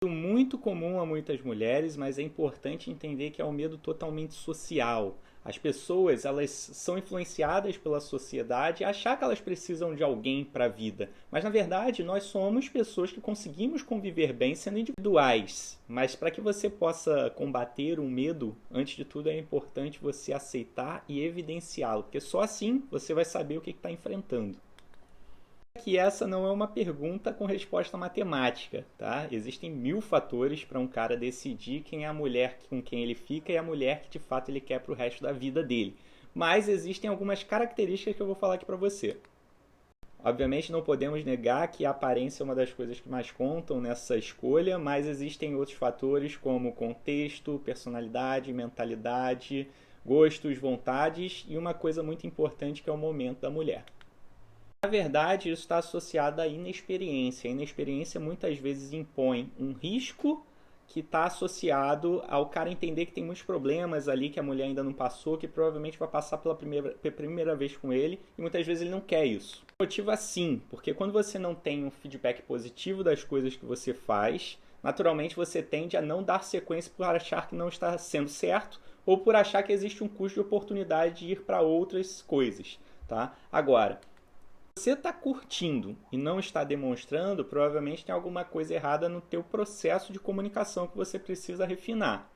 Muito comum a muitas mulheres, mas é importante entender que é um medo totalmente social. As pessoas, elas são influenciadas pela sociedade a achar que elas precisam de alguém para a vida. Mas na verdade, nós somos pessoas que conseguimos conviver bem sendo individuais. Mas para que você possa combater o medo, antes de tudo é importante você aceitar e evidenciá-lo, porque só assim você vai saber o que está enfrentando. Que essa não é uma pergunta com resposta matemática, tá? Existem 1000 fatores para um cara decidir quem é a mulher com quem ele fica e a mulher que de fato ele quer para o resto da vida dele. Mas existem algumas características que eu vou falar aqui para você. Obviamente não podemos negar que a aparência é uma das coisas que mais contam nessa escolha, mas existem outros fatores como contexto, personalidade, mentalidade, gostos, vontades e uma coisa muito importante que é o momento da mulher. Na verdade, isso está associado à inexperiência. A inexperiência muitas vezes impõe um risco que está associado ao cara entender que tem muitos problemas ali que a mulher ainda não passou, que provavelmente vai passar pela primeira vez com ele, e muitas vezes ele não quer isso. Motiva sim, porque quando você não tem um feedback positivo das coisas que você faz, naturalmente você tende a não dar sequência por achar que não está sendo certo, ou por achar que existe um custo de oportunidade de ir para outras coisas. Tá? Agora, você está curtindo e não está demonstrando, provavelmente tem alguma coisa errada no teu processo de comunicação que você precisa refinar.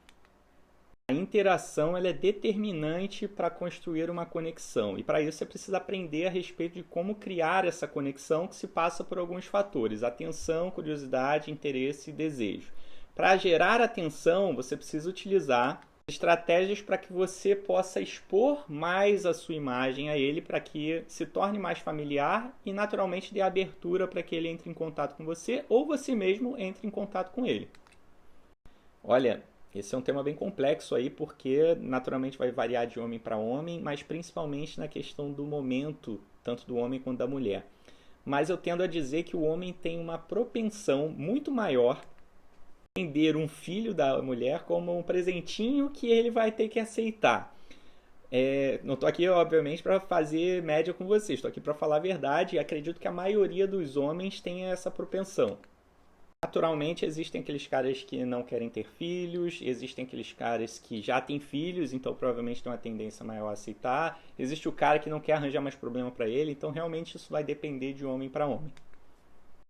A interação ela é determinante para construir uma conexão e para isso você precisa aprender a respeito de como criar essa conexão que se passa por alguns fatores: atenção, curiosidade, interesse e desejo. Para gerar atenção, você precisa utilizar estratégias para que você possa expor mais a sua imagem a ele, para que se torne mais familiar e naturalmente dê abertura para que ele entre em contato com você ou você mesmo entre em contato com ele. Olha, esse é um tema bem complexo aí, porque naturalmente vai variar de homem para homem, mas principalmente na questão do momento, tanto do homem quanto da mulher. Mas eu tendo a dizer que o homem tem uma propensão muito maior entender um filho da mulher como um presentinho que ele vai ter que aceitar. Não estou aqui, obviamente, para fazer média com vocês, estou aqui para falar a verdade e acredito que a maioria dos homens tem essa propensão. Naturalmente, existem aqueles caras que não querem ter filhos, existem aqueles caras que já têm filhos, então provavelmente tem uma tendência maior a aceitar. Existe o cara que não quer arranjar mais problema para ele, então realmente isso vai depender de homem para homem.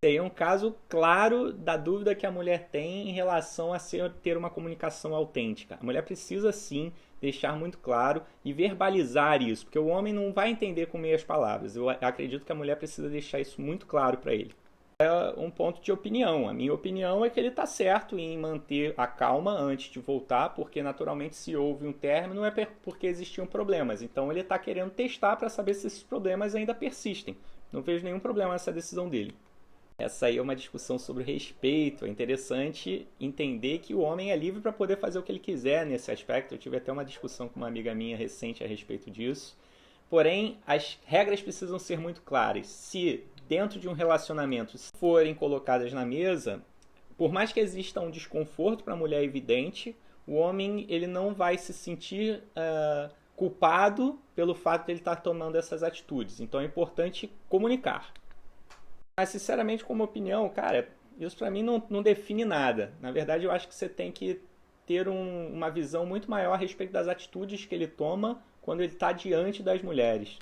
É um caso claro da dúvida que a mulher tem em relação a ter uma comunicação autêntica. A mulher precisa sim deixar muito claro e verbalizar isso, porque o homem não vai entender com meias palavras. Eu acredito que a mulher precisa deixar isso muito claro para ele. É um ponto de opinião. A minha opinião é que ele está certo em manter a calma antes de voltar, porque naturalmente se houve um término é porque existiam problemas. Então ele está querendo testar para saber se esses problemas ainda persistem. Não vejo nenhum problema nessa decisão dele. Essa aí é uma discussão sobre respeito. É interessante entender que o homem é livre para poder fazer o que ele quiser nesse aspecto. Eu tive até uma discussão com uma amiga minha recente a respeito disso. Porém, as regras precisam ser muito claras. Se dentro de um relacionamento forem colocadas na mesa, por mais que exista um desconforto para a mulher evidente, o homem ele não vai se sentir culpado pelo fato de ele estar tomando essas atitudes. Então é importante comunicar. Mas, sinceramente, como opinião, cara, isso pra mim não define nada. Na verdade, eu acho que você tem que ter uma visão muito maior a respeito das atitudes que ele toma quando ele está diante das mulheres.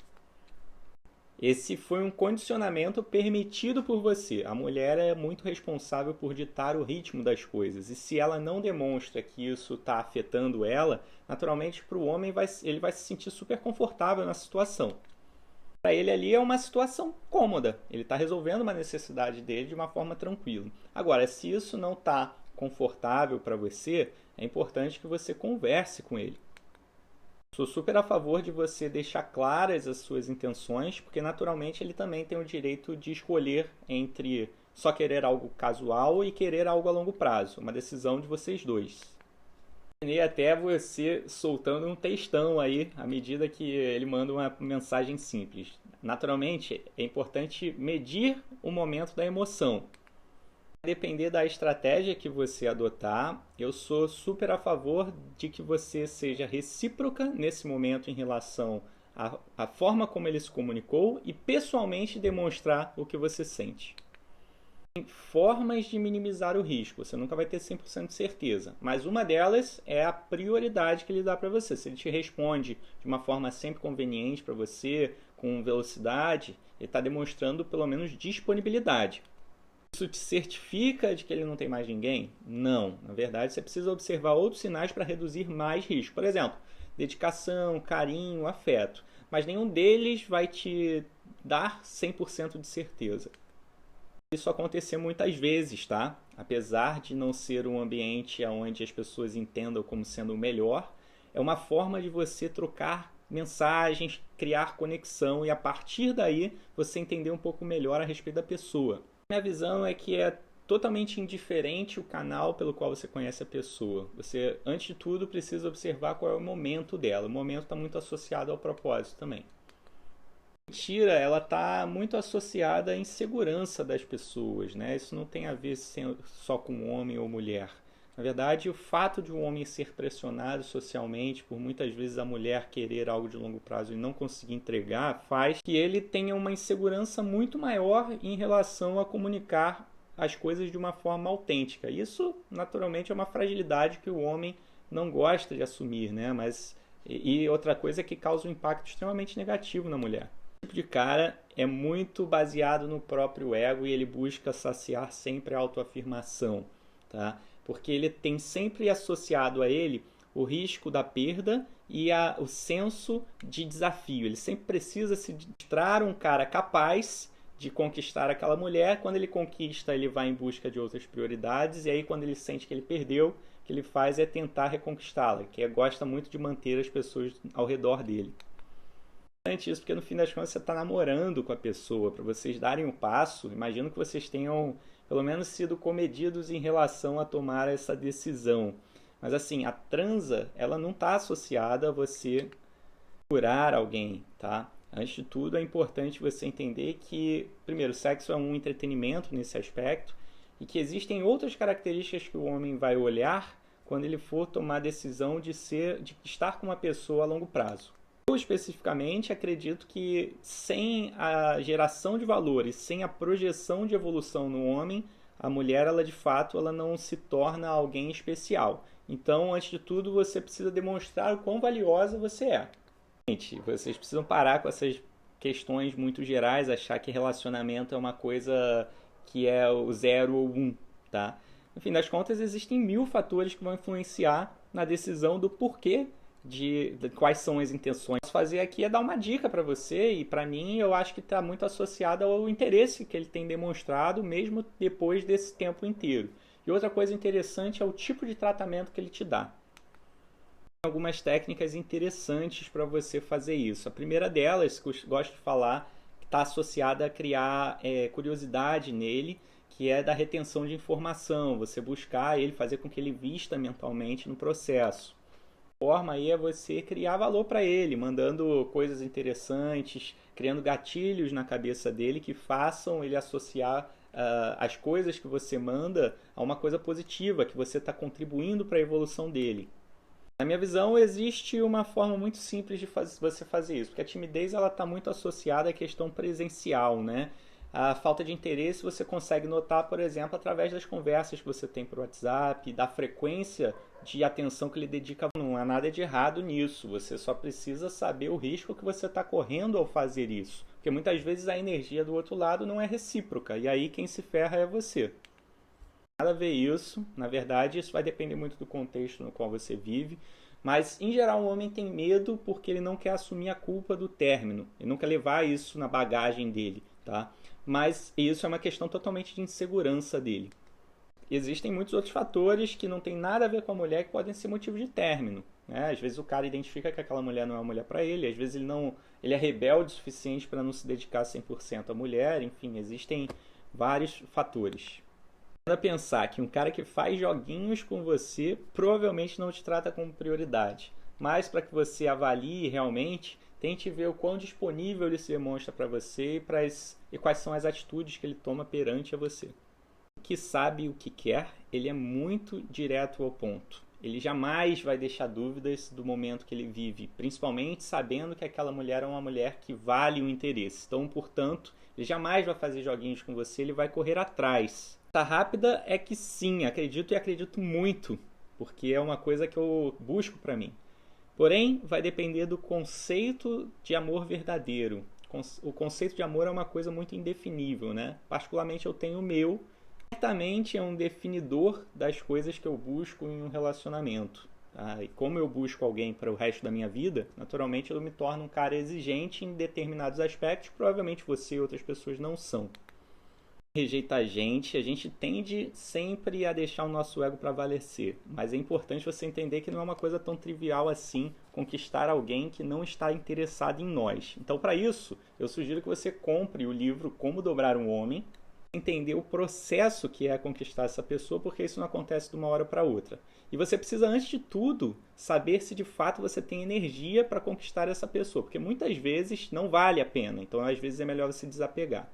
Esse foi um condicionamento permitido por você. A mulher é muito responsável por ditar o ritmo das coisas. E se ela não demonstra que isso está afetando ela, naturalmente para o homem ele vai se sentir super confortável na situação. Para ele ali é uma situação cômoda. Ele está resolvendo uma necessidade dele de uma forma tranquila. Agora, se isso não está confortável para você, é importante que você converse com ele. Sou super a favor de você deixar claras as suas intenções, porque naturalmente ele também tem o direito de escolher entre só querer algo casual e querer algo a longo prazo. Uma decisão de vocês dois. E até você soltando um textão aí à medida que ele manda uma mensagem simples. Naturalmente, é importante medir o momento da emoção. Depender da estratégia que você adotar, eu sou super a favor de que você seja recíproca nesse momento em relação à forma como ele se comunicou e pessoalmente demonstrar o que você sente. Formas de minimizar o risco. Você nunca vai ter 100% de certeza. Mas uma delas é a prioridade que ele dá para você. Se ele te responde de uma forma sempre conveniente para você, com velocidade, ele está demonstrando pelo menos disponibilidade. Isso te certifica de que ele não tem mais ninguém? Não. Na verdade, você precisa observar outros sinais para reduzir mais risco. Por exemplo, dedicação, carinho, afeto. Mas nenhum deles vai te dar 100% de certeza. Isso acontecer muitas vezes, tá? Apesar de não ser um ambiente onde as pessoas entendam como sendo o melhor, é uma forma de você trocar mensagens, criar conexão e a partir daí você entender um pouco melhor a respeito da pessoa. Minha visão é que é totalmente indiferente o canal pelo qual você conhece a pessoa. Você, antes de tudo, precisa observar qual é o momento dela. O momento está muito associado ao propósito também. Mentira, ela está muito associada à insegurança das pessoas, né? Isso não tem a ver só com homem ou mulher. Na verdade, o fato de um homem ser pressionado socialmente, por muitas vezes a mulher querer algo de longo prazo e não conseguir entregar, faz que ele tenha uma insegurança muito maior em relação a comunicar as coisas de uma forma autêntica. Isso, naturalmente, é uma fragilidade que o homem não gosta de assumir, né? E outra coisa é que causa um impacto extremamente negativo na mulher. Tipo de cara é muito baseado no próprio ego e ele busca saciar sempre a autoafirmação, tá? Porque ele tem sempre associado a ele o risco da perda e o senso de desafio. Ele sempre precisa se mostrar um cara capaz de conquistar aquela mulher. Quando ele conquista, ele vai em busca de outras prioridades e aí quando ele sente que ele perdeu, o que ele faz é tentar reconquistá-la, que gosta muito de manter as pessoas ao redor dele. Isso porque no fim das contas você está namorando com a pessoa. Para vocês darem o passo, imagino que vocês tenham pelo menos sido comedidos em relação a tomar essa decisão. Mas assim, a transa, ela não está associada a você curar alguém, tá? Antes de tudo, é importante você entender que, primeiro, o sexo é um entretenimento nesse aspecto e que existem outras características que o homem vai olhar quando ele for tomar a decisão de estar com uma pessoa a longo prazo. Eu, especificamente, acredito que sem a geração de valores, sem a projeção de evolução no homem, a mulher, ela de fato, ela não se torna alguém especial. Então, antes de tudo, você precisa demonstrar o quão valiosa você é. Gente, vocês precisam parar com essas questões muito gerais, achar que relacionamento é uma coisa que é o 0 ou 1, tá? No fim das contas, existem 1000 fatores que vão influenciar na decisão do porquê de quais são as intenções. O que eu posso fazer aqui é dar uma dica para você e para mim eu acho que está muito associado ao interesse que ele tem demonstrado mesmo depois desse tempo inteiro. E outra coisa interessante é o tipo de tratamento que ele te dá. Tem algumas técnicas interessantes para você fazer isso. A primeira delas, que eu gosto de falar, está associada a criar curiosidade nele, que é da retenção de informação, você buscar ele, fazer com que ele vista mentalmente no processo. Forma aí é você criar valor para ele, mandando coisas interessantes, criando gatilhos na cabeça dele que façam ele associar as coisas que você manda a uma coisa positiva, que você está contribuindo para a evolução dele. Na minha visão, existe uma forma muito simples de você fazer isso, porque a timidez está muito associada à questão presencial, né? A falta de interesse você consegue notar, por exemplo, através das conversas que você tem por WhatsApp, da frequência de atenção que ele dedica. Não há nada de errado nisso, você só precisa saber o risco que você está correndo ao fazer isso. Porque muitas vezes a energia do outro lado não é recíproca, e aí quem se ferra é você. Nada a ver isso, na verdade isso vai depender muito do contexto no qual você vive, mas em geral o homem tem medo porque ele não quer assumir a culpa do término, ele não quer levar isso na bagagem dele, tá? Mas isso é uma questão totalmente de insegurança dele. Existem muitos outros fatores que não tem nada a ver com a mulher que podem ser motivo de término, né? Às vezes o cara identifica que aquela mulher não é uma mulher para ele, às vezes ele é rebelde o suficiente para não se dedicar 100% à mulher, enfim, existem vários fatores. A pensar que um cara que faz joguinhos com você provavelmente não te trata como prioridade, mas para que você avalie realmente, tente ver o quão disponível ele se demonstra para você e quais são as atitudes que ele toma perante a você. Que sabe o que quer, ele é muito direto ao ponto. Ele jamais vai deixar dúvidas do momento que ele vive, principalmente sabendo que aquela mulher é uma mulher que vale o interesse. Então, portanto, ele jamais vai fazer joguinhos com você, ele vai correr atrás. A rápida é que sim, acredito e acredito muito, porque é uma coisa que eu busco para mim. Porém, vai depender do conceito de amor verdadeiro. O conceito de amor é uma coisa muito indefinível, né? Particularmente eu tenho o meu, certamente é um definidor das coisas que eu busco em um relacionamento. Tá? E como eu busco alguém para o resto da minha vida, naturalmente eu me torno um cara exigente em determinados aspectos, provavelmente você e outras pessoas não são. Rejeita a gente tende sempre a deixar o nosso ego prevalecer, mas é importante você entender que não é uma coisa tão trivial assim conquistar alguém que não está interessado em nós. Então, para isso, eu sugiro que você compre o livro Como Dobrar um Homem, entender o processo que é conquistar essa pessoa, porque isso não acontece de uma hora para outra. E você precisa, antes de tudo, saber se de fato você tem energia para conquistar essa pessoa, porque muitas vezes não vale a pena, então às vezes é melhor você desapegar.